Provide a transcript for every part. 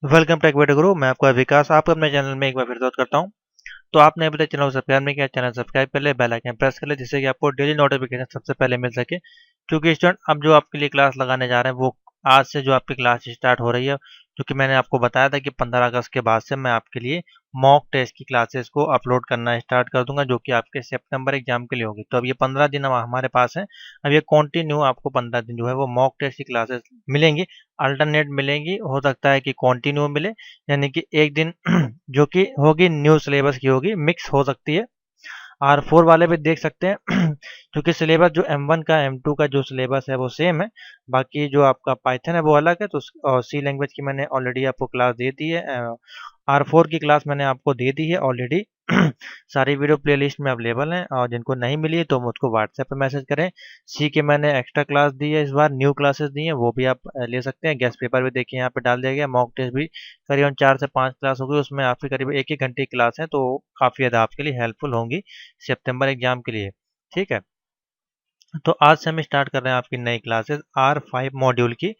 Welcome to एक्वेट गुरु। मैं आपका विकास आपको अपने चैनल में एक बार फिर स्वागत करता हूँ। तो आपने अभी तक चैनल को सब्सक्राइब नहीं किया, चैनल सब्सक्राइब कर ले, बेल आइकन प्रेस कर ले, जिससे कि आपको डेली नोटिफिकेशन सबसे पहले मिल सके। क्योंकि स्टूडेंट अब जो आपके लिए क्लास लगाने जा रहे हैं वो आज से जो आपकी क्लास स्टार्ट हो रही है, क्योंकि मैंने आपको बताया था कि 15 अगस्त के बाद से मैं आपके लिए मॉक टेस्ट की क्लासेस को अपलोड करना स्टार्ट कर दूंगा, जो कि आपके सितंबर एग्जाम के लिए होगी। तो अब ये 15 दिन अब हमारे पास है। अब ये कंटिन्यू आपको 15 दिन जो है वो मॉक टेस्ट की क्लासेस मिलेंगी, अल्टरनेट मिलेंगी। हो सकता है कि कंटिन्यू मिले, यानी कि एक दिन जो कि होगी न्यू सिलेबस की होगी, मिक्स हो सकती है। R4 वाले भी देख सकते हैं क्योंकि सिलेबस जो M1 का M2 का जो सिलेबस है वो सेम है। बाकी जो आपका पाइथन है वो अलग है। तो और सी लैंग्वेज की मैंने ऑलरेडी आपको क्लास दे दी है। R4 की क्लास मैंने आपको दे दी है ऑलरेडी। सारी वीडियो प्लेलिस्ट में अवेलेबल हैं, और जिनको नहीं मिली है तो मुझको व्हाट्सएप पे मैसेज करें। सी के मैंने एक्स्ट्रा क्लास दी है, इस बार न्यू क्लासेस दी हैं, वो भी आप ले सकते हैं। गेस्ट पेपर भी देखिए यहाँ पे डाल दिया गया। मॉक टेस्ट भी करीबन 4 से 5 क्लास होगी, उसमें आपकी करीब एक एक घंटे की क्लास है, तो काफ़ी ज़्यादा आपके लिए हेल्पफुल होंगी सितंबर एग्जाम के लिए। ठीक है, तो आज से हम स्टार्ट कर रहे हैं आपकी नई क्लासेस R5 मॉड्यूल की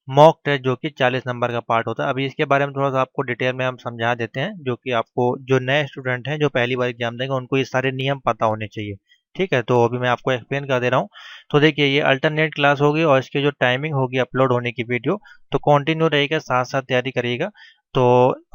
मॉक टेस्ट, जो कि 40 नंबर का पार्ट होता है। अभी इसके बारे में थोड़ा सा आपको डिटेल में हम समझा देते हैं, जो कि आपको जो नए स्टूडेंट हैं जो पहली बार एग्जाम देंगे उनको ये सारे नियम पता होने चाहिए। ठीक है, तो अभी मैं आपको एक्सप्लेन कर दे रहा हूँ। तो देखिए, ये अल्टरनेट क्लास होगी और इसकी जो टाइमिंग होगी अपलोड होने की वीडियो, तो कंटिन्यू रहेगा, साथ साथ तैयारी करिएगा। तो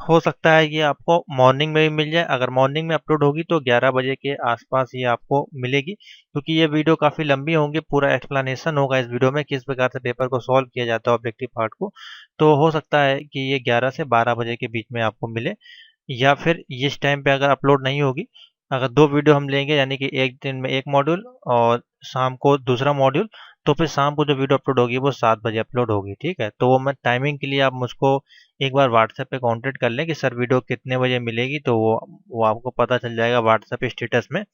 हो सकता है ये आपको मॉर्निंग में भी मिल जाए। अगर मॉर्निंग में अपलोड होगी तो 11 बजे के आसपास ये आपको मिलेगी, क्योंकि ये वीडियो काफ़ी लंबी होंगी। पूरा एक्सप्लेनेशन होगा इस वीडियो में, किस प्रकार से पेपर को सॉल्व किया जाता है ऑब्जेक्टिव पार्ट को। तो हो सकता है कि ये 11 से 12 बजे के बीच में आपको मिले, या फिर इस टाइम पे अगर अपलोड नहीं होगी। अगर दो वीडियो हम लेंगे, यानी कि एक दिन में एक मॉड्यूल और शाम को दूसरा मॉड्यूल, तो फिर शाम को जो वीडियो अपलोड होगी वो 7 बजे अपलोड होगी। ठीक है, तो वो मैं टाइमिंग के लिए आप मुझको एक बार व्हाट्सएप पे कांटेक्ट कर लें कि सर वीडियो कितने बजे मिलेगी, तो वो आपको पता चल जाएगा व्हाट्सएप स्टेटस में।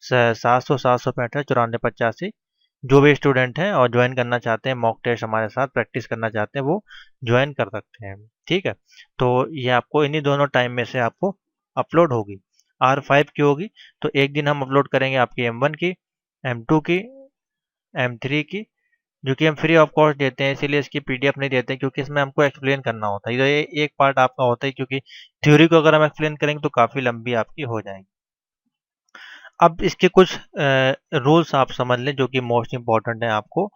700 765 94 85 जो भी स्टूडेंट हैं और ज्वाइन करना चाहते हैं, मॉक टेस्ट हमारे साथ प्रैक्टिस करना चाहते हैं, वो ज्वाइन कर सकते हैं। ठीक है, तो ये आपको इन्हीं दोनों टाइम में से आपको अपलोड होगी। R5 की होगी तो एक दिन हम अपलोड करेंगे आपकी M1 की, M2 की, M3 की, जो कि हम फ्री ऑफ कॉस्ट देते हैं, इसीलिए इसकी PDF नहीं देते, क्योंकि इसमें हमको एक्सप्लेन करना होता है। ये एक पार्ट आपका होता है, क्योंकि थ्योरी को अगर हम एक्सप्लेन करेंगे तो काफ़ी लंबी आपकी हो जाएगी। अब इसके कुछ रूल्स आप समझ लें, जो कि मोस्ट इम्पॉर्टेंट है, आपको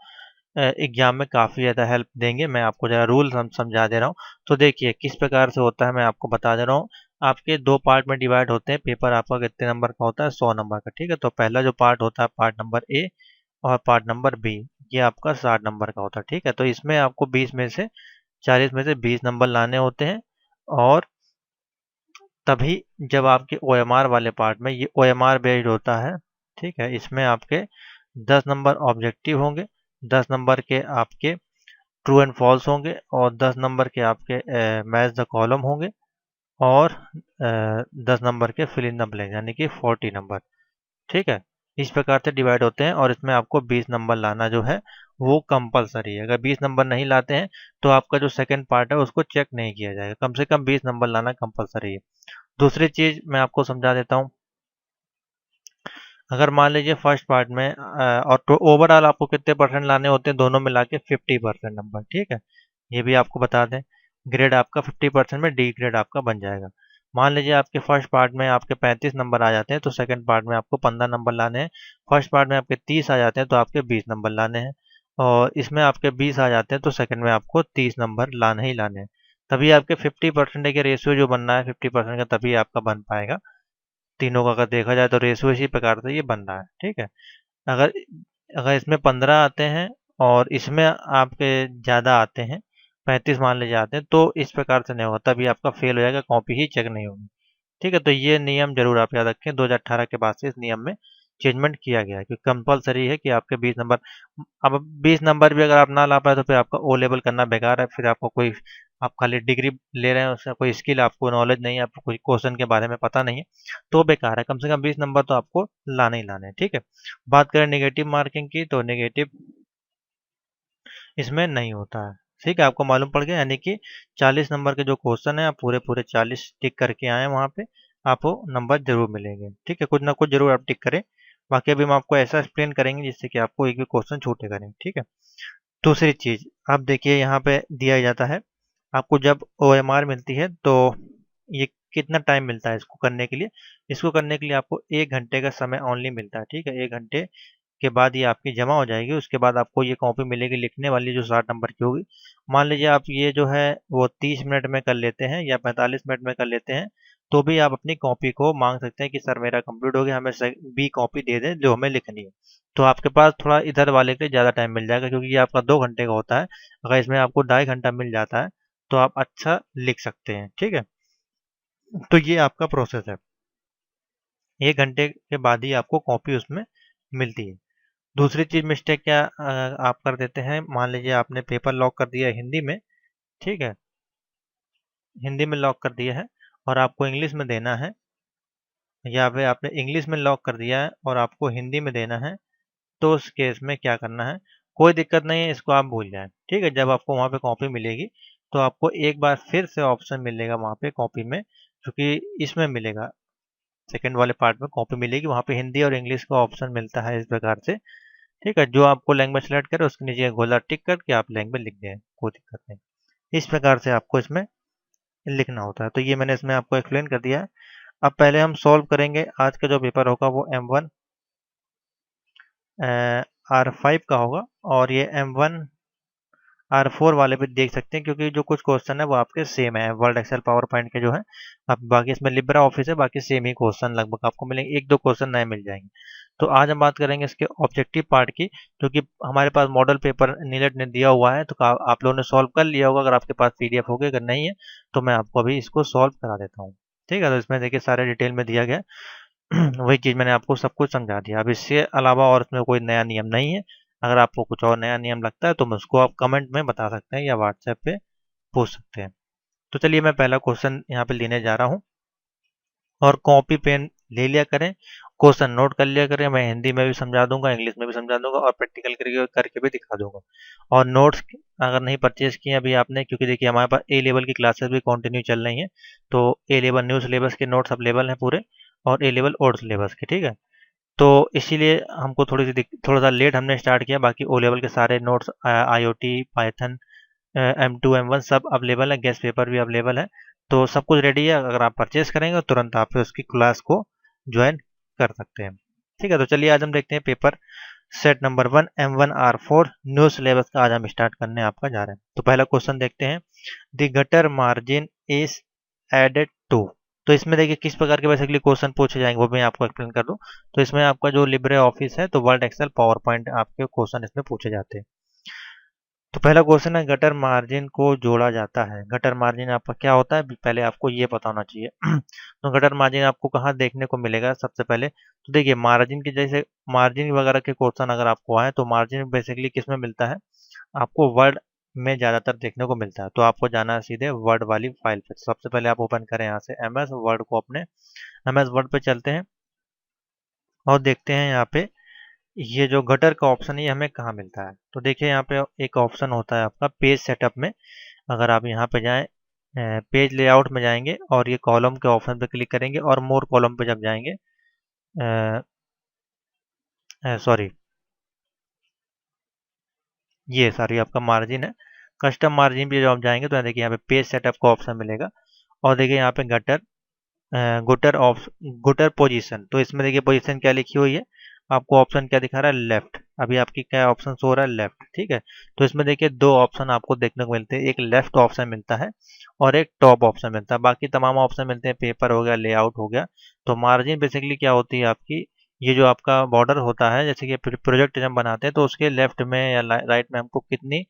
एग्जाम में काफ़ी ज़्यादा हेल्प देंगे। मैं आपको ज़रा रूल्स हम समझा दे रहा हूँ। तो देखिए किस प्रकार से होता है, मैं आपको बता दे रहा हूँ। आपके दो पार्ट में डिवाइड होते हैं। पेपर आपका कितने नंबर का होता है? 100 नंबर का। ठीक है, तो पहला जो पार्ट होता है पार्ट नंबर ए, और पार्ट नंबर बी, ये आपका 60 नंबर का होता है। ठीक है, तो इसमें आपको 40 में से 20 नंबर लाने होते हैं। और तभी जब आपके OMR वाले पार्ट में, ये OMR बेस्ड होता है। ठीक है, इसमें आपके 10 नंबर ऑब्जेक्टिव होंगे, 10 नंबर के आपके ट्रू एंड फॉल्स होंगे, और 10 नंबर के आपके मैच द कॉलम होंगे, और 10 नंबर के फिल इन द ब्लैंक, यानी कि 40 नंबर। ठीक है, इस प्रकार से डिवाइड होते हैं, और इसमें आपको 20 नंबर लाना जो है वो कंपलसरी है। अगर 20 नंबर नहीं लाते हैं तो आपका जो सेकंड पार्ट है उसको चेक नहीं किया जाएगा। कम से कम 20 नंबर लाना कंपलसरी है। दूसरी चीज़ मैं आपको समझा देता हूँ। अगर मान लीजिए फर्स्ट पार्ट में और तो ओवरऑल आपको कितने परसेंट लाने होते हैं, दोनों मिला के 50% नंबर। ठीक है, ये भी आपको बता दें। ग्रेड आपका 50% में डी ग्रेड आपका बन जाएगा। मान लीजिए आपके फर्स्ट पार्ट में आपके 35 नंबर आ जाते हैं, तो सेकंड पार्ट में आपको 15 नंबर लाने हैं। फर्स्ट पार्ट में आपके 30 आ जाते हैं, तो आपके 20 नंबर लाने हैं। और इसमें आपके 20 आ जाते हैं, तो सेकंड में आपको 30 नंबर लाने ही लाने हैं। तभी आपके 50% के रेशियो जो बनना है 50% का, तभी आपका बन पाएगा। तीनों का अगर देखा जाए तो रेशियो इसी प्रकार से ये बन रहा है। ठीक है, अगर अगर इसमें 15 आते हैं और इसमें आपके ज़्यादा आते हैं, 35 मान लीजिए आते हैं, तो इस प्रकार से नहीं होगा, तभी आपका फेल हो जाएगा, कॉपी ही चेक नहीं होगी। ठीक है, तो ये नियम जरूर आप याद रखें। 2018 के बाद से इस नियम में चेंजमेंट किया गया है कि कंपलसरी है कि आपके 20 नंबर। अब 20 नंबर भी अगर आप ना ला पाए तो फिर आपका O लेवल करना बेकार है। फिर आपको कोई, आप खाली डिग्री ले रहे हैं, उसका कोई स्किल आपको नॉलेज नहीं है, आपको कोई क्वेश्चन के बारे में पता नहीं है, तो बेकार है। कम से कम 20 नंबर तो आपको लाने ही लाने हैं। ठीक है, बात करें नेगेटिव मार्किंग की, तो नेगेटिव इसमें नहीं होता है। ठीक है, आपको मालूम पड़ गया, यानी कि 40 नंबर के जो क्वेश्चन है आप पूरे पूरे 40 टिक करके आए वहाँ पे, आपको नंबर जरूर मिलेंगे। ठीक है, कुछ ना कुछ जरूर आप टिक करें। बाकी अभी हम आपको ऐसा एक्सप्लेन करेंगे जिससे कि आपको एक भी क्वेश्चन छूटेगा नहीं। ठीक है, दूसरी चीज आप देखिए यहाँ पे दिया जाता है आपको जब OMR मिलती है तो ये कितना टाइम मिलता है इसको करने के लिए? इसको करने के लिए आपको 1 घंटे का समय ओनली मिलता है, ठीक है? 1 घंटे के बाद ये आपकी जमा हो जाएगी। उसके बाद आपको ये कॉपी मिलेगी लिखने वाली, जो 60 नंबर की होगी। मान लीजिए आप ये जो है वो 30 मिनट में कर लेते हैं या 45 मिनट में कर लेते हैं, तो भी आप अपनी कॉपी को मांग सकते हैं कि सर मेरा कंप्लीट हो गया, हमें बी कॉपी दे दें जो हमें लिखनी है। तो आपके पास थोड़ा इधर वाले के लिए ज़्यादा टाइम मिल जाएगा, क्योंकि ये आपका 2 घंटे का होता है। अगर इसमें आपको 2.5 घंटा मिल जाता है तो आप अच्छा लिख सकते हैं, ठीक है? तो ये आपका प्रोसेस है। 1 घंटे के बाद ही आपको कॉपी उसमें मिलती है। दूसरी चीज़ मिस्टेक क्या आप कर देते हैं, मान लीजिए आपने पेपर लॉक कर दिया है हिंदी में, ठीक है? हिंदी में लॉक कर दिया है और आपको इंग्लिश में देना है, या फिर आपने इंग्लिश में लॉक कर दिया है और आपको हिंदी में देना है, तो उस केस में क्या करना है? कोई दिक्कत नहीं है, इसको आप भूल जाएँ, ठीक है? जब आपको वहाँ पे कॉपी मिलेगी, तो आपको एक बार फिर से ऑप्शन मिलेगा वहाँ पे कॉपी में, क्योंकि इसमें मिलेगा, सेकंड वाले पार्ट में कॉपी मिलेगी, वहाँ पे हिंदी और इंग्लिश का ऑप्शन मिलता है इस प्रकार से, ठीक है? जो आपको लैंग्वेज सेलेक्ट करे उसके नीचे गोला टिक करके आप लैंग्वेज लिख दें, कोई दिक्कत नहीं। इस प्रकार से आपको इसमें लिखना होता है। तो ये मैंने इसमें आपको एक्सप्लेन कर दिया है। अब पहले हम सॉल्व करेंगे, आज का जो पेपर होगा वो M1 R5 का होगा, और ये M1 R4 वाले भी देख सकते हैं, क्योंकि जो कुछ क्वेश्चन है वो आपके सेम है, वर्ड एक्सेल पावर पॉइंट के जो है। अब बाकी इसमें लिब्रा ऑफिस है, बाकी सेम ही क्वेश्चन लगभग आपको मिलेंगे, 1-2 क्वेश्चन नए मिल जाएंगे। तो आज हम बात करेंगे इसके ऑब्जेक्टिव पार्ट की, क्योंकि हमारे पास मॉडल पेपर नीलेट ने दिया हुआ है, तो आप लोगों ने सॉल्व कर लिया होगा अगर आपके पास PDF हो गया, अगर नहीं है तो मैं आपको अभी इसको सॉल्व करा देता हूँ, ठीक है? तो इसमें देखिए सारे डिटेल में दिया गया है। वही चीज़ मैंने आपको सब कुछ समझा दिया। अब इससे अलावा और इसमें कोई नया नियम नहीं है। अगर आपको कुछ और नया नियम लगता है तो मुझको आप कमेंट में बता सकते हैं या व्हाट्सएप पे पूछ सकते हैं। तो चलिए मैं पहला क्वेश्चन यहाँ पे लेने जा रहा हूँ, और कॉपी पेन ले लिया करें, क्वेश्चन नोट कर लिया करें। मैं हिंदी में भी समझा दूंगा, इंग्लिश में भी समझा दूंगा, और प्रैक्टिकल करके करके भी दिखा दूंगा। और नोट्स अगर नहीं परचेज किए अभी आपने, क्योंकि देखिए हमारे पास A लेवल की क्लासेस भी कंटिन्यू चल रही हैं, तो A लेवल न्यू सिलेबस के नोट्स अवेलेबल हैं पूरे, और A लेवल ओल्ड सिलेबस के, ठीक है? तो इसीलिए हमको थोड़ा सा लेट हमने स्टार्ट किया। बाकी ओ लेवल के सारे notes IoT, Python, M2 M1 सब अवेलेबल है, गेस्ट पेपर भी अवेलेबल है। तो सब कुछ रेडी है, अगर आप परचेज करेंगे तो तुरंत आप उसकी क्लास को ज्वाइन कर सकते हैं, ठीक है? तो चलिए आज हम देखते हैं paper set number 1 M1R4 new syllabus का आज हम स्टार्ट करने आपका जा रहे हैं। तो पहला क्वेश्चन देखते हैं, the gutter margin is added to. तो इसमें देखिए किस प्रकार के बेसिकली क्वेश्चन पूछे जाएंगे वो मैं आपको एक्सप्लेन कर दूं। तो इसमें आपका जो लिब्रे ऑफिस है, तो वर्ड एक्सेल पावर पॉइंट आपके क्वेश्चन इसमें पूछे जाते हैं। तो पहला क्वेश्चन है, गटर मार्जिन को जोड़ा जाता है। गटर मार्जिन आपका क्या होता है पहले आपको ये पता होना चाहिए। तो गटर मार्जिन आपको कहाँ देखने को मिलेगा सबसे पहले? तो देखिए मार्जिन की, जैसे मार्जिन वगैरह के क्वेश्चन अगर आपको आए तो मार्जिन बेसिकली किस में मिलता है? आपको वर्ड में ज़्यादातर देखने को मिलता है। तो आपको जाना है सीधे वर्ड वाली फाइल पे। सबसे पहले आप ओपन करें यहाँ से MS वर्ड को, अपने MS वर्ड पे चलते हैं और देखते हैं यहाँ पे ये जो गटर का ऑप्शन है ये हमें कहाँ मिलता है। तो देखिए यहाँ पे एक ऑप्शन होता है आपका पेज सेटअप में। अगर आप यहाँ पे जाएं, पेज लेआउट में जाएंगे और ये कॉलम के ऑप्शन पे क्लिक करेंगे, और मोर कॉलम पे जब जाएंगे, सॉरी, ये सारी आपका मार्जिन है। कस्टम मार्जिन भी जब आप जाएंगे तो देखिए यहाँ पे पेज सेटअप का ऑप्शन मिलेगा, और देखिए यहाँ पे गटर गुटर ऑफ गुटर पोजीशन। तो इसमें देखिए पोजीशन क्या लिखी हुई है, आपको ऑप्शन क्या दिखा रहा है? लेफ्ट। अभी आपकी क्या ऑप्शन शो हो रहा है? लेफ्ट, ठीक है? तो इसमें देखिए दो ऑप्शन आपको देखने को मिलते हैं, एक लेफ्ट ऑप्शन मिलता है और एक टॉप ऑप्शन मिलता है। बाकी तमाम ऑप्शन मिलते हैं, पेपर हो गया, लेआउट हो गया। तो मार्जिन बेसिकली क्या होती है आपकी, ये जो आपका बॉर्डर होता है, जैसे कि प्रोजेक्ट जब बनाते हैं तो उसके लेफ्ट में या राइट में हमको कितनी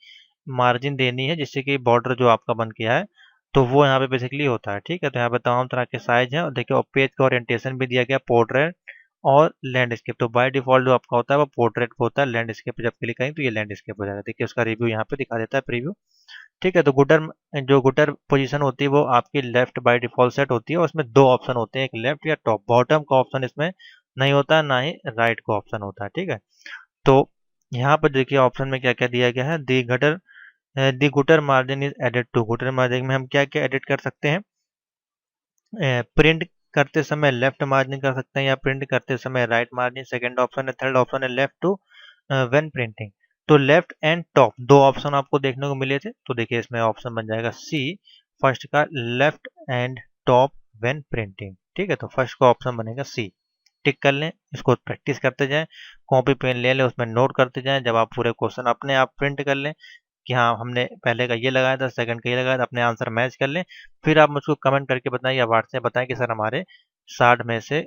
मार्जिन देनी है, जिससे कि बॉर्डर जो आपका बन गया है तो वो यहाँ पे बेसिकली होता है, ठीक है? तो यहाँ पे तमाम तरह के साइज हैं, और देखिए और पेज का ओरिएंटेशन भी दिया गया, पोर्ट्रेट और लैंडस्केप। तो बाय डिफॉल्ट जो आपका होता है वो पोर्ट्रेट पे होता है, लैंडस्केप पे जब क्लिक करेंगे तो ये लैंडस्केप हो जाएगा। देखिए उसका रिव्यू यहाँ पे दिखा देता है, प्रीव्यू, ठीक है? तो गुटर पोजीशन होती है वो आपकी लेफ्ट बाय डिफॉल्ट सेट होती है, और उसमें दो ऑप्शन होते हैं, एक लेफ्ट या टॉप। बॉटम का ऑप्शन इसमें नहीं होता है, ना ही राइट का ऑप्शन होता है, ठीक है? तो यहाँ पर देखिए ऑप्शन में क्या क्या दिया गया है, the gutter margin is added to. Gutter margin में हम क्या क्या एडिट कर सकते हैं? प्रिंट करते समय लेफ्ट मार्जिन कर सकते हैं, या प्रिंट करते समय राइट मार्जिन, सेकंड ऑप्शन है। थर्ड ऑप्शन है लेफ्ट टू व्हेन प्रिंटिंग। तो लेफ्ट एंड टॉप दो ऑप्शन आपको देखने को मिले थे, तो देखिए इसमें ऑप्शन बन जाएगा सी फर्स्ट का, left and top when printing. ठीक है, तो फर्स्ट का ऑप्शन बनेगा सी। टिक कर लें, इसको प्रैक्टिस करते जाएं, कॉपी पेन ले लें, उसमें नोट करते जाएं। जब आप पूरे क्वेश्चन अपने आप प्रिंट कर लें कि हाँ हमने पहले का ये लगाया था, सेकंड का ये लगाया था, अपने आंसर मैच कर लें, फिर आप मुझको कमेंट करके बताएं या व्हाट्सएप बताएं कि सर हमारे 60 में से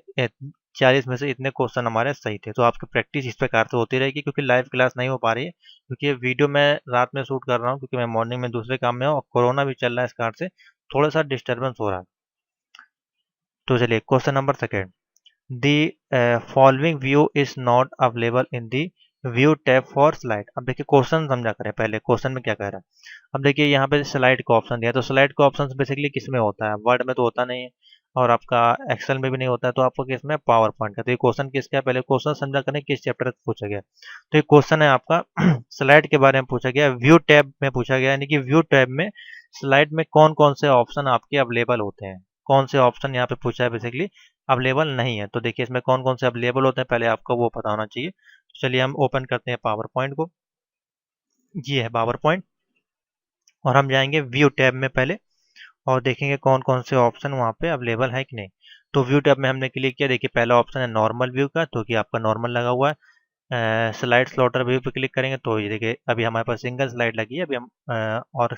40 में से इतने क्वेश्चन हमारे सही थे। तो आपकी प्रैक्टिस इस प्रकार से होती रहेगी, क्योंकि लाइव क्लास नहीं हो पा रही है, क्योंकि ये वीडियो मैं रात में शूट कर रहा हूँ, क्योंकि मैं मॉर्निंग में दूसरे काम में हूँ और कोरोना भी चल रहा है, इस कारण से थोड़ा सा डिस्टर्बेंस हो रहा है। तो चलिए question number second, the following view is not available in the view tab for slide. अब देखिए क्वेश्चन समझा करें, पहले क्वेश्चन में क्या कह रहा है। अब देखिए यहाँ पे स्लाइड का ऑप्शन दिया, तो स्लाइड का ऑप्शन बेसिकली किस में होता है, वर्ड में तो होता नहीं है और आपका एक्सेल में भी नहीं होता है, तो आपको किस में, पावर पॉइंट का। तो ये क्वेश्चन किसका है, पहले क्वेश्चन समझा करें किस चैप्टर से पूछा गया। तो ये क्वेश्चन है आपका स्लाइड के बारे में पूछा गया, व्यू टैब में पूछा गया, यानी कि व्यू टैब में स्लाइड में कौन कौन से ऑप्शन आपके अवेलेबल होते हैं, कौन से ऑप्शन यहाँ पे पूछा है बेसिकली अवेलेबल नहीं है। तो देखिए इसमें कौन कौन से अवेलेबल होते हैं, पहले आपको वो पता होना चाहिए। तो चलिए हम ओपन करते हैं पावर पॉइंट को, ये है पावर पॉइंट, और हम जाएंगे व्यू टैब में पहले और देखेंगे कौन कौन से ऑप्शन वहाँ पे अवेलेबल है कि नहीं। तो व्यू टैब में हमने क्लिक किया, देखिए पहला ऑप्शन है नॉर्मल व्यू का, तो कि आपका नॉर्मल लगा हुआ है। स्लाइड स्लॉटर व्यू पे क्लिक करेंगे तो ये देखिए अभी हमारे पास सिंगल स्लाइड लगी है, अभी हम और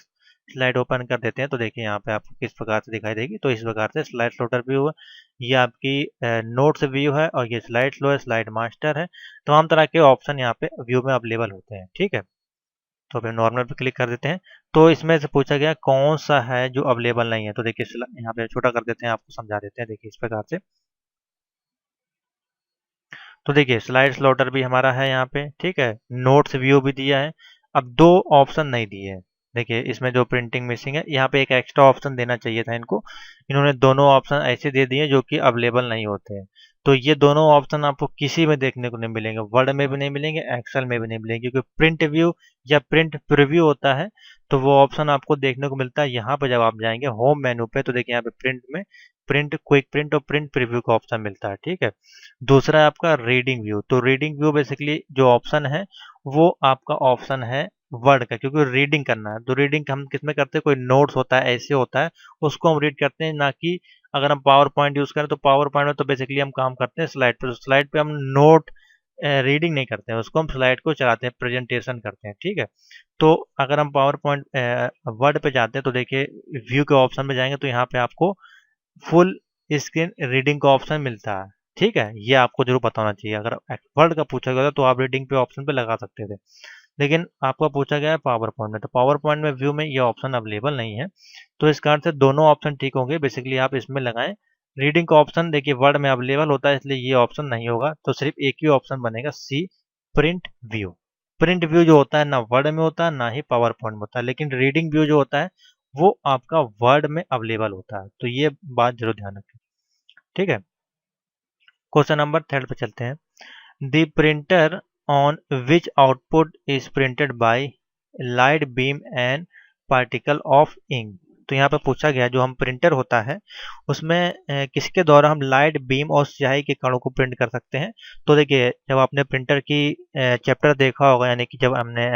स्लाइड ओपन कर देते हैं, तो देखिए यहाँ पे आपको किस प्रकार से दिखाई देगी। तो इस प्रकार से स्लाइड स्लॉटर व्यू है, ये आपकी नोट्स व्यू है, और ये स्लाइड स्लो है, स्लाइड मास्टर है। तमाम तरह के ऑप्शन यहाँ पे व्यू में अवेलेबल होते हैं। ठीक है, तो अभी नॉर्मल पे क्लिक कर देते हैं, तो इसमें से पूछा गया कौन सा है जो अवेलेबल नहीं है। तो देखिए यहाँ पे छोटा कर देते हैं, आपको समझा देते हैं, देखिए इस प्रकार से। तो देखिए स्लाइड स्लॉटर भी हमारा है यहाँ पे, ठीक है, नोट्स व्यू भी दिया है। अब दो ऑप्शन नहीं दिए हैं, देखिए इसमें जो प्रिंटिंग मिसिंग है, यहाँ पे एक एक्स्ट्रा ऑप्शन देना चाहिए था इनको, इन्होंने दोनों ऑप्शन ऐसे दे दिए जो कि अवेलेबल नहीं होते हैं। तो ये दोनों ऑप्शन आपको किसी में देखने को नहीं मिलेंगे, वर्ड में भी नहीं मिलेंगे, एक्सेल में भी नहीं मिलेंगे, क्योंकि प्रिंट व्यू या प्रिंट प्रीव्यू होता है, तो वो ऑप्शन आपको देखने को मिलता है यहाँ पे। जब आप जाएंगे होम मेनू पे, तो देखिए यहाँ पे प्रिंट में प्रिंट क्विक प्रिंट और प्रिंट प्रीव्यू का ऑप्शन मिलता है। ठीक है, दूसरा है आपका रीडिंग व्यू। तो रीडिंग व्यू बेसिकली जो ऑप्शन है वो आपका ऑप्शन है वर्ड का, क्योंकि रीडिंग करना है। तो रीडिंग हम किस में करते हैं, कोई नोट्स होता है ऐसे होता है, उसको हम रीड करते हैं, ना कि अगर हम पावर पॉइंट यूज करें तो पावर पॉइंट में तो बेसिकली हम काम करते हैं स्लाइड पे, तो स्लाइड पे हम नोट रीडिंग नहीं करते हैं, उसको हम स्लाइड को चलाते हैं, प्रेजेंटेशन करते हैं। ठीक है, तो अगर हम पावर पॉइंट वर्ड पे जाते हैं तो देखिए व्यू के ऑप्शन में जाएंगे तो यहाँ पे आपको फुल स्क्रीन रीडिंग का ऑप्शन मिलता है। ठीक है, ये आपको जरूर पता होना चाहिए। अगर वर्ड का पूछा गया तो आप रीडिंग पे ऑप्शन पे लगा सकते थे, लेकिन आपका पूछा गया है पावर पॉइंट में, तो पावर पॉइंट में व्यू में ये ऑप्शन अवेलेबल नहीं है। तो इस कारण से दोनों ऑप्शन ठीक होंगे, बेसिकली आप इसमें लगाएं। रीडिंग का ऑप्शन देखिए वर्ड में अवेलेबल होता है, इसलिए ये ऑप्शन नहीं होगा, तो सिर्फ एक ही ऑप्शन बनेगा सी, प्रिंट व्यू। प्रिंट व्यू जो होता है ना वर्ड में होता है ना ही पावर पॉइंट में होता है, लेकिन रीडिंग व्यू जो होता है वो आपका वर्ड में अवेलेबल होता है। तो ये बात जरूर ध्यान रखें। ठीक है, क्वेश्चन नंबर थर्ड पे चलते हैं। The printer on which output is printed by light beam and particle of ink. तो यहाँ पे पूछा गया जो हम प्रिंटर होता है उसमें किसके द्वारा हम लाइट बीम और स्याही के कणों को प्रिंट कर सकते हैं। तो देखिए जब आपने प्रिंटर की चैप्टर देखा होगा, यानी कि जब हमने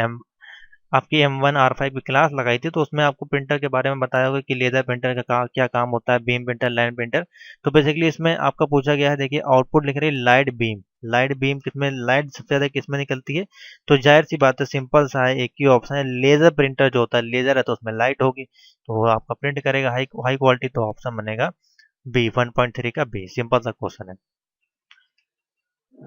आपकी M1R5 की क्लास लगाई थी, तो उसमें आपको प्रिंटर के बारे में बताया होगा कि लेजर प्रिंटर का क्या काम होता है, बीम प्रिंटर, लाइन प्रिंटर। तो बेसिकली इसमें आपका पूछा गया है, देखिए आउटपुट लिख रही है लाइट बीम। लाइट बीम किसमें, लाइट सबसे ज्यादा किसमें निकलती है, तो जाहिर सी बात है, सिंपल सा है, एक ही ऑप्शन है, लेजर प्रिंटर जो होता है, लेजर है तो उसमें लाइट होगी, तो वो आपका प्रिंट करेगा हाई हाई क्वालिटी, तो ऑप्शन बनेगा बी, 1.3 का बी। सिंपल सा क्वेश्चन है।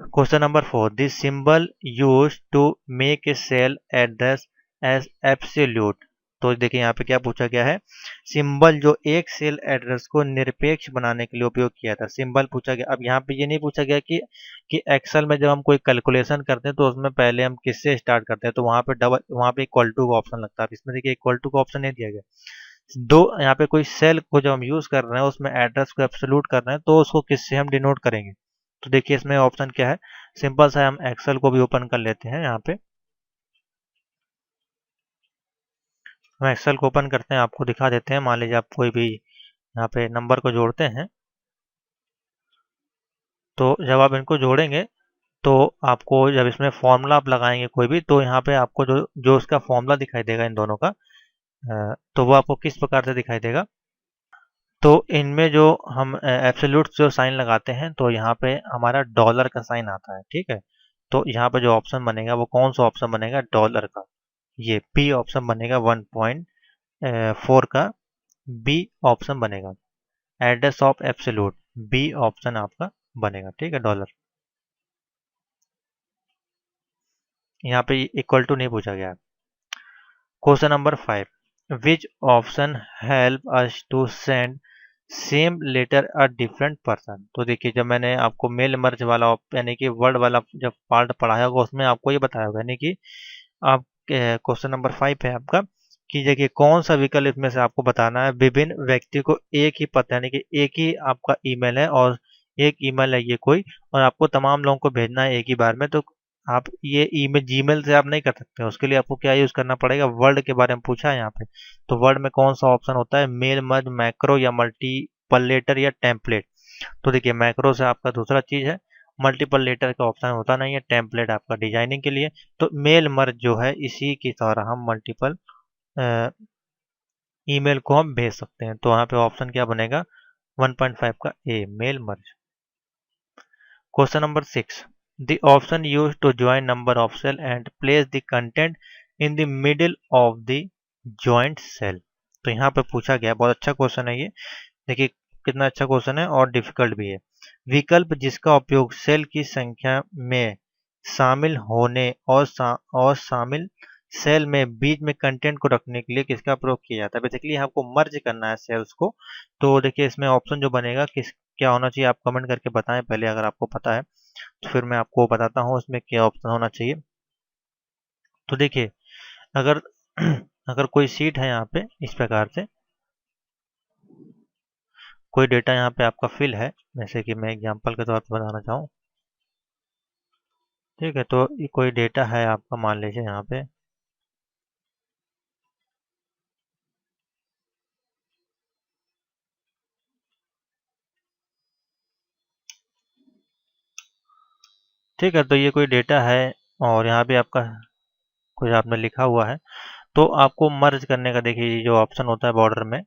Question number 4, this symbol use to make a cell address as absolute. तो देखिए यहाँ पे क्या पूछा गया है, सिंबल जो एक सेल एड्रेस को निरपेक्ष बनाने के लिए उपयोग किया था, सिंबल पूछा गया। अब यहाँ पे ये नहीं पूछा गया कि एक्सेल में जब हम कोई कैलकुलेशन करते हैं तो उसमें पहले हम किससे स्टार्ट करते हैं, तो वहाँ पे इक्वल टू का ऑप्शन लगता है। इसमें देखिए इक्वल टू का ऑप्शन नहीं दिया गया। दो यहाँ पे कोई सेल को जब हम यूज कर रहे हैं उसमें एड्रेस को एब्सोल्यूट कर रहे हैं, तो उसको किससे हम डिनोट करेंगे। तो देखिए इसमें ऑप्शन क्या है, सिंपल सा, हम एक्सेल को भी ओपन कर लेते हैं। यहाँ पे हम एक्सेल को ओपन करते हैं, आपको दिखा देते हैं। मान लीजिए आप कोई भी यहाँ पे नंबर को जोड़ते हैं, तो जब आप इनको जोड़ेंगे तो आपको जब इसमें फॉर्मूला आप लगाएंगे कोई भी, तो यहाँ पे आपको जो जो उसका फॉर्मूला दिखाई देगा इन दोनों का, तो वो आपको किस प्रकार से दिखाई देगा। तो इनमें जो हम एब्सोल्यूट जो साइन लगाते हैं, तो यहाँ पे हमारा डॉलर का साइन आता है, ठीक है। तो यहाँ पे जो ऑप्शन बनेगा वो कौन सा ऑप्शन बनेगा, डॉलर का, ये बी ऑप्शन बनेगा 1.4 का, बी ऑप्शन बनेगा। Address of absolute, B option आपका बनेगा, ठीक है, डॉलर। यहाँ पे इक्वल टू नहीं पूछा गया। Question number 5, which option help us to send same letter a different person. तो देखिए, जब मैंने आपको मेल मर्ज वाला यानी कि वर्ड वाला जब पार्ट पढ़ाया होगा, उसमें आपको ये बताया होगा, यानी कि आप क्वेश्चन नंबर 5 है आपका, कि देखिए कौन सा विकल्प इसमें से आपको बताना है। विभिन्न व्यक्ति को एक ही पता, यानी कि एक ही आपका ईमेल है और एक ईमेल है ये कोई, और आपको तमाम लोगों को भेजना है एक ही बार में। तो आप ये ईमेल जीमेल से आप नहीं कर सकते, उसके लिए आपको क्या यूज करना पड़ेगा, वर्ड के बारे में पूछा है यहाँ पे। तो वर्ड में कौन सा ऑप्शन होता है, मेल मर्ज, मैक्रो या मल्टीपल लेटर या टेम्पलेट। तो देखिए, मैक्रो से आपका दूसरा चीज है, मल्टीपल लेटर का ऑप्शन होता नहीं है, टेम्पलेट आपका डिजाइनिंग के लिए। तो मेल मर्ज जो है, इसी की तरह हम मल्टीपल ईमेल को हम भेज सकते हैं। तो यहाँ पे ऑप्शन क्या बनेगा, 1.5 का A, mail merge. Question number 6, the option used to join number of cell and place the content in the middle of the joint cell। तो यहाँ पे पूछा गया, बहुत अच्छा क्वेश्चन है ये। देखिए कितना अच्छा क्वेश्चन है और डिफिकल्ट भी है। विकल्प जिसका उपयोग सेल की संख्या में शामिल होने और शामिल सेल में बीच में कंटेंट को रखने के लिए किसका प्रयोग किया जाता है। बेसिकली आपको मर्ज करना है सेल्स को। तो देखिए, इसमें ऑप्शन जो बनेगा किस क्या होना चाहिए, आप कमेंट करके बताएं पहले, अगर आपको पता है तो फिर मैं आपको बताता हूँ इसमें क्या ऑप्शन होना चाहिए। तो देखिए, अगर अगर कोई सीट है यहाँ पे इस प्रकार से, कोई डेटा यहाँ पे आपका फिल है, जैसे कि मैं एग्जांपल के तौर पर बताना चाहूँ, ठीक है। तो ये कोई डेटा है आपका, मान लीजिए यहाँ पे, ठीक है। तो ये कोई डेटा है और यहाँ पे आपका कुछ आपने लिखा हुआ है। तो आपको मर्ज करने का, देखिए ये जो ऑप्शन होता है बॉर्डर में,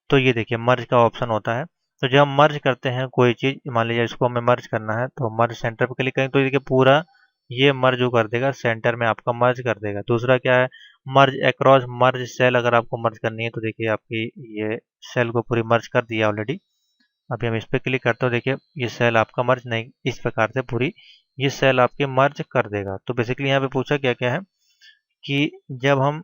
तो ये देखिए मर्ज का ऑप्शन होता है। तो जब हम मर्ज करते हैं कोई चीज़, मान लीजिए इसको हमें मर्ज करना है, तो मर्ज सेंटर पर क्लिक करें तो देखिए पूरा ये मर्ज जो कर देगा, सेंटर में आपका मर्ज कर देगा। दूसरा क्या है, मर्ज अक्रॉस मर्ज सेल, अगर आपको मर्ज करनी है तो देखिए आपकी ये सेल को पूरी मर्ज कर दिया ऑलरेडी। अभी हम इस पर क्लिक करते हो, देखिए ये सेल आपका मर्ज नहीं, इस प्रकार से पूरी ये सेल आपके मर्ज कर देगा। तो बेसिकली यहाँ पे पूछा क्या क्या है, कि जब हम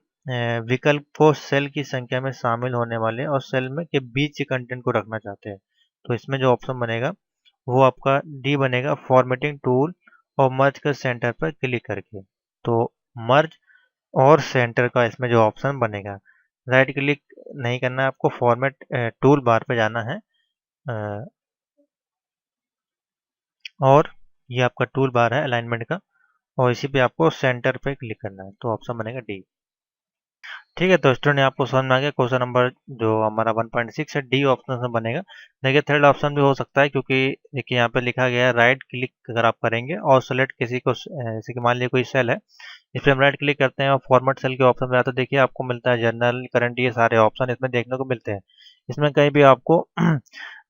विकल्प को सेल की संख्या में शामिल होने वाले और सेल में के बीच के कंटेंट को रखना चाहते हैं, तो इसमें जो ऑप्शन बनेगा वो आपका डी बनेगा, फॉर्मेटिंग टूल और मर्ज कर सेंटर पर क्लिक करके। तो मर्ज और सेंटर का इसमें जो ऑप्शन बनेगा, राइट क्लिक नहीं करना है आपको, फॉर्मेट टूल बार पे जाना है, और ये आपका टूल बार है अलाइनमेंट का, और इसी पे आपको सेंटर पे क्लिक करना है। तो ऑप्शन बनेगा डी। ठीक है, तो स्टूडेंट आपको समझ में आ गया। क्वेश्चन नंबर जो हमारा 1.6 है, डी ऑप्शन में बनेगा। देखिए थर्ड ऑप्शन भी हो सकता है, क्योंकि देखिए यहाँ पे लिखा गया है राइट क्लिक अगर आप करेंगे और सेलेक्ट किसी को, जैसे कि मान लीजिए कोई सेल है, इस पर हम राइट क्लिक करते हैं और फॉर्मेट सेल के ऑप्शन में आता है, देखिए आपको मिलता है जनरल, करंट, ये सारे ऑप्शन इसमें देखने को मिलते हैं। इसमें कहीं भी आपको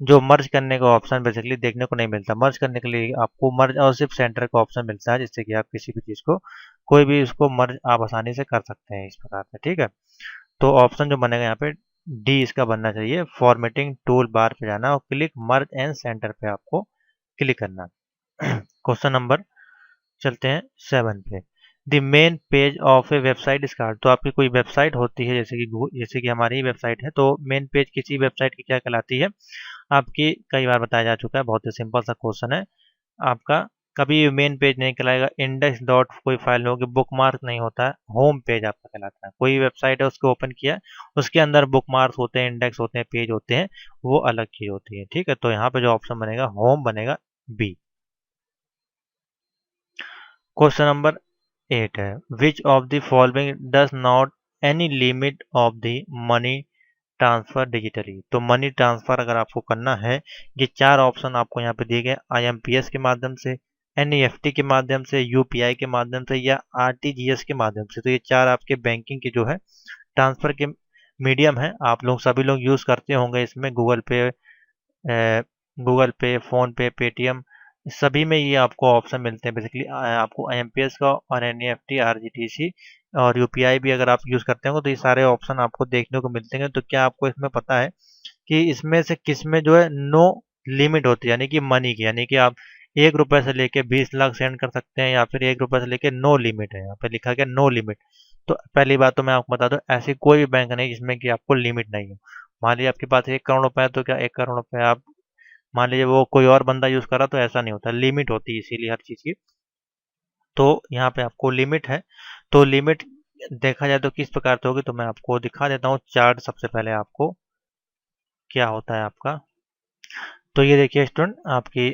जो मर्ज करने का ऑप्शन बेसिकली देखने को नहीं मिलता। मर्ज करने के लिए आपको मर्ज और सिर्फ सेंटर का ऑप्शन मिलता है, जिससे कि आप किसी भी चीज़ को, कोई भी उसको मर्ज आप आसानी से कर सकते हैं इस प्रकार से, ठीक है। तो ऑप्शन जो बनेगा यहाँ पे डी इसका बनना चाहिए, फॉर्मेटिंग टूल बार पे जाना और क्लिक मर्ज एंड सेंटर पे आपको क्लिक करना। क्वेश्चन नंबर चलते हैं 7 पे। The main page of A website start. तो आपकी कोई वेबसाइट होती है, जैसे कि हमारी ही वेबसाइट है, तो मेन पेज किसी वेबसाइट की क्या कहलाती है, आपकी कई बार बताया जा चुका है, बहुत ही सिंपल सा क्वेश्चन है आपका। कभी मेन पेज नहीं कहलाएगा, इंडेक्स डॉट कोई फाइल होगी, बुक मार्क नहीं होता है, होम पेज आपका कहलाता है। कोई वेबसाइट है उसको ओपन किया, उसके अंदर बुक मार्क्स होते हैं, इंडेक्स होते हैं, पेज होते हैं, वो अलग चीज होती है, ठीक है। तो यहाँ पे जो ऑप्शन बनेगा होम बनेगा, बी। क्वेश्चन नंबर 8 है, which of the following does not any limit of the money transfer digitally. तो मनी ट्रांसफर अगर आपको करना है, ये 4 ऑप्शन आपको यहाँ पे दिए गए, IMPS के माध्यम से, NEFT के माध्यम से, UPI के माध्यम से या RTGS के माध्यम से। तो ये 4 आपके बैंकिंग के जो है ट्रांसफर के मीडियम है। आप लोग सभी लोग यूज़ करते होंगे इसमें, गूगल पे, फ़ोन पे, पेटीएम, सभी में ये आपको ऑप्शन मिलते हैं। बेसिकली आपको IMPS का और NEFT, RTGS और UPI भी अगर आप यूज़ करते हो तो ये सारे ऑप्शन आपको देखने को मिलते हैं। तो क्या आपको इसमें पता है कि इसमें से किस में जो है नो लिमिट होती है, यानी कि मनी की, यानी कि आप 1 रुपए से लेके 20 लाख सेंड कर सकते हैं, या फिर 1 रुपए से लेके नो लिमिट है, यहाँ पे लिखा गया नो लिमिट। तो पहली बात तो मैं आपको बता दूं, ऐसी कोई भी बैंक नहीं जिसमें कि आपको लिमिट नहीं हो। मान लीजिए आपके पास 1 करोड़ रुपए है, तो क्या 1 करोड़ रुपए आप, मान लीजिए वो कोई और बंदा यूज कर रहा, तो ऐसा नहीं होता, लिमिट होती है इसीलिए हर चीज की। तो यहाँ पे आपको लिमिट है। तो लिमिट देखा जाए तो किस प्रकार से होगी, तो मैं आपको दिखा देता हूँ चार्ट। सबसे पहले आपको क्या होता है आपका, तो ये देखिए स्टूडेंट, आपकी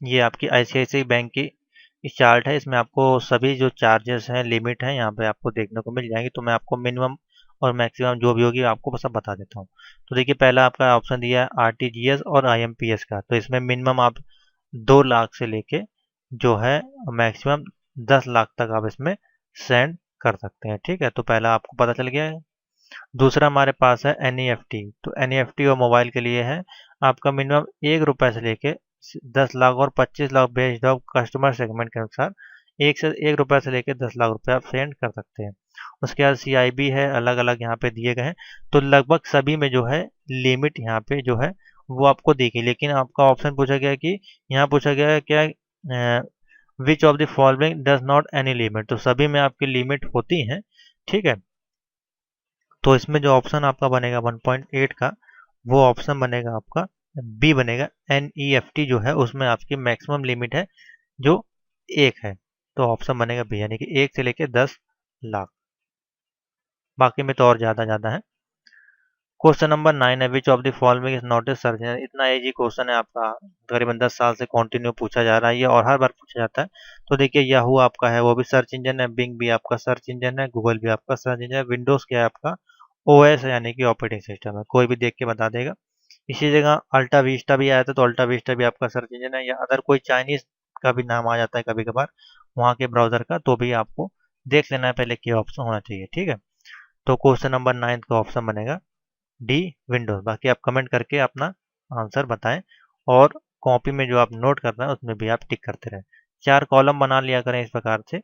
ये आपकी ICICI बैंक की चार्ट है। इसमें आपको सभी जो चार्जेस हैं, लिमिट है, यहाँ पे आपको देखने को मिल जाएंगी। तो मैं आपको मिनिमम और मैक्सिमम जो भी होगी आपको सब बता देता हूँ। तो देखिए पहला आपका ऑप्शन दिया है RTGS और IMPS का। तो इसमें मिनिमम आप 2 लाख से लेके जो है मैक्सिमम 10 लाख तक आप इसमें सेंड कर सकते हैं। ठीक है, तो पहला आपको पता चल गया है। दूसरा हमारे पास है NEFT। तो NEFT और मोबाइल के लिए है, आपका मिनिमम 1 रुपए से लेके 10 लाख और 25 लाख भेज दो कस्टमर सेगमेंट के अनुसार। 1 रुपए से लेके 10 लाख रुपए आप सेंड कर सकते हैं। उसके बाद CIB है, अलग अलग यहाँ पे दिए गए हैं। तो लगभग सभी में जो है लिमिट यहाँ पे जो है वो आपको देखिए। लेकिन आपका ऑप्शन पूछा गया है कि, यहाँ पूछा गया है क्या, which of the following does not any limit. तो सभी में आपकी लिमिट होती है। ठीक है, तो इसमें जो ऑप्शन आपका बनेगा 1.8 का, वो ऑप्शन बनेगा आपका बी बनेगा। NEFT जो है उसमें आपकी मैक्सिमम लिमिट है जो 1 है। तो ऑप्शन बनेगा बी, यानी कि 1 से लेके 10 लाख। बाकी में तो और ज़्यादा है। क्वेश्चन नंबर 9 है, which of the following is not a search engine. इतना इजी क्वेश्चन है आपका, करीबन 10 साल से कंटिन्यू पूछा जा रहा है ये, और हर बार पूछा जाता है। तो देखिए याहू आपका है, वो भी सर्च इंजन है, बिंग भी आपका सर्च इंजन है, गूगल भी आपका सर्च इंजन है, विंडोज क्या है आपका OS है, यानी कि ऑपरेटिंग सिस्टम है। कोई भी देख के बता देगा। इसी जगह अल्टा विस्टा भी आया था, तो अल्टा विस्टा भी आपका सर्च इंजन है, या अदर कोई चाइनीज का भी नाम आ जाता है कभी कभार वहाँ के ब्राउजर का, तो भी आपको देख लेना है पहले क्या ऑप्शन होना चाहिए। ठीक है, तो क्वेश्चन नंबर 9 का ऑप्शन बनेगा डी, विंडोज। बाकी आप कमेंट करके अपना आंसर बताएं, और कॉपी में जो आप नोट कर रहे हैं उसमें भी आप टिक करते रहें। 4 कॉलम बना लिया करें इस प्रकार से,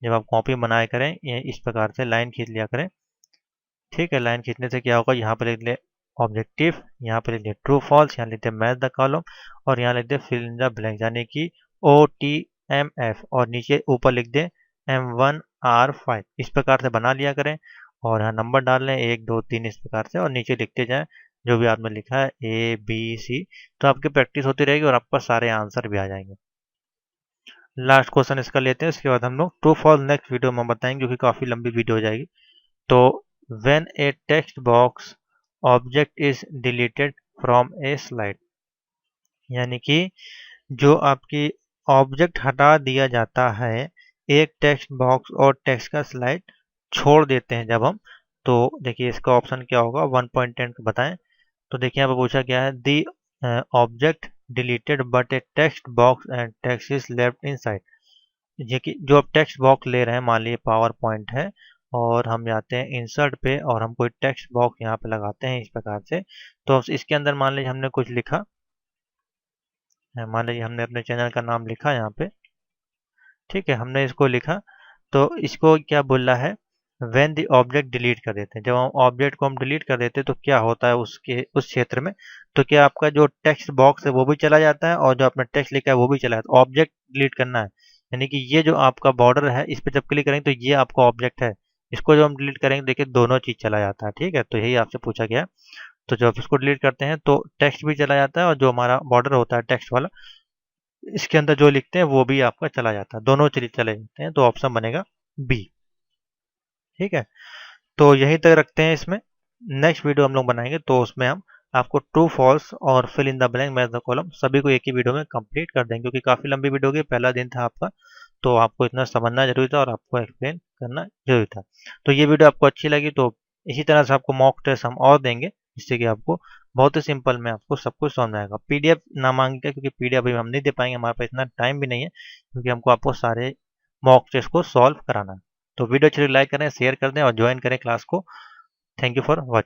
जब आप कॉपी बनाया करें ये इस प्रकार से लाइन खींच लिया करें। ठीक है, लाइन खींचने से क्या होगा, यहाँ पर लिख ले ऑब्जेक्टिव, यहाँ पर लिख दे ट्रू फॉल्स, यहाँ लिख दे मैच द कॉलम, और यहाँ लिख दे फिल इन द ब्लैंक, यानी कि OTMF, और नीचे ऊपर लिख दे M1R5। इस प्रकार से बना लिया करें, और यहाँ नंबर डाल लें 1 2 3 इस प्रकार से, और नीचे लिखते जाएं जो भी आपने लिखा है ABC। तो आपकी प्रैक्टिस होती रहेगी और आपका सारे आंसर भी आ जाएंगे। लास्ट क्वेश्चन इसका लेते हैं, इसके बाद हम लोग ट्रू फॉल्स नेक्स्ट वीडियो में बताएंगे, क्योंकि काफ़ी लंबी वीडियो हो जाएगी। तो when a text box object is deleted from a slide, यानी कि जो आपकी ऑब्जेक्ट हटा दिया जाता है, एक टेक्स्ट बॉक्स और टेक्स्ट का स्लाइड छोड़ देते हैं जब हम, तो देखिए इसका ऑप्शन क्या होगा 1.10 का बताएं। तो देखिए यहाँ पर पूछा गया है the object deleted but A text box and text is left inside. ये कि जो आप टेक्स्ट बॉक्स ले रहे हैं, मान लीजिए पावर पॉइंट है, और हम जाते हैं इंसर्ट पे और हम कोई टेक्स्ट बॉक्स यहाँ पे लगाते हैं इस प्रकार से। तो इसके अंदर मान लीजिए हमने कुछ लिखा, मान लीजिए हमने अपने चैनल का नाम लिखा यहाँ पे। ठीक है, हमने इसको लिखा, तो इसको क्या बोल रहा है, व्हेन द ऑब्जेक्ट डिलीट कर देते हैं। जब हम ऑब्जेक्ट को हम डिलीट कर देते हैं तो क्या होता है उसके उस क्षेत्र में, तो क्या आपका जो टेक्स्ट बॉक्स है वो भी चला जाता है, और जो आपने टेक्स्ट लिखा है वो भी चला जाता है। ऑब्जेक्ट डिलीट करना है, यानी कि ये जो आपका बॉर्डर है इस पर जब क्लिक करेंगे तो ये आपका ऑब्जेक्ट है, इसको जब हम डिलीट करेंगे देखिए दोनों चीज चला जाता है। ठीक है, तो यही आपसे पूछा गया। तो जब इसको डिलीट करते हैं तो टेक्स्ट भी चला जाता है, और जो हमारा बॉर्डर होता है टेक्स्ट वाला, इसके अंदर जो लिखते हैं वो भी आपका चला जाता है, दोनों चीज चले जाते हैं। तो ऑप्शन बनेगा बी। ठीक है, तो यहीं तक रखते हैं इसमें। नेक्स्ट वीडियो हम लोग बनाएंगे, तो उसमें हम आपको ट्रू फॉल्स और fill in the blank match the column सभी को एक ही वीडियो में कंप्लीट कर देंगे, क्योंकि काफ़ी लंबी वीडियो की, पहला दिन था आपका, तो आपको इतना समझना जरूरी था और आपको एक्सप्लेन करना जरूरी था। तो ये वीडियो आपको अच्छी लगी तो इसी तरह से आपको मॉक टेस्ट हम और देंगे। जिससे कि आपको बहुत ही सिंपल में आपको सब कुछ समझ में आएगा। पीडीएफ ना मांगेगा, क्योंकि पीडीएफ अभी हम नहीं दे पाएंगे, हमारे पास इतना टाइम भी नहीं है, क्योंकि हमको आपको सारे मॉक टेस्ट को सॉल्व कराना है। तो वीडियो अच्छी लाइक करें, शेयर कर दें और ज्वाइन करें क्लास को। Thank you for watching.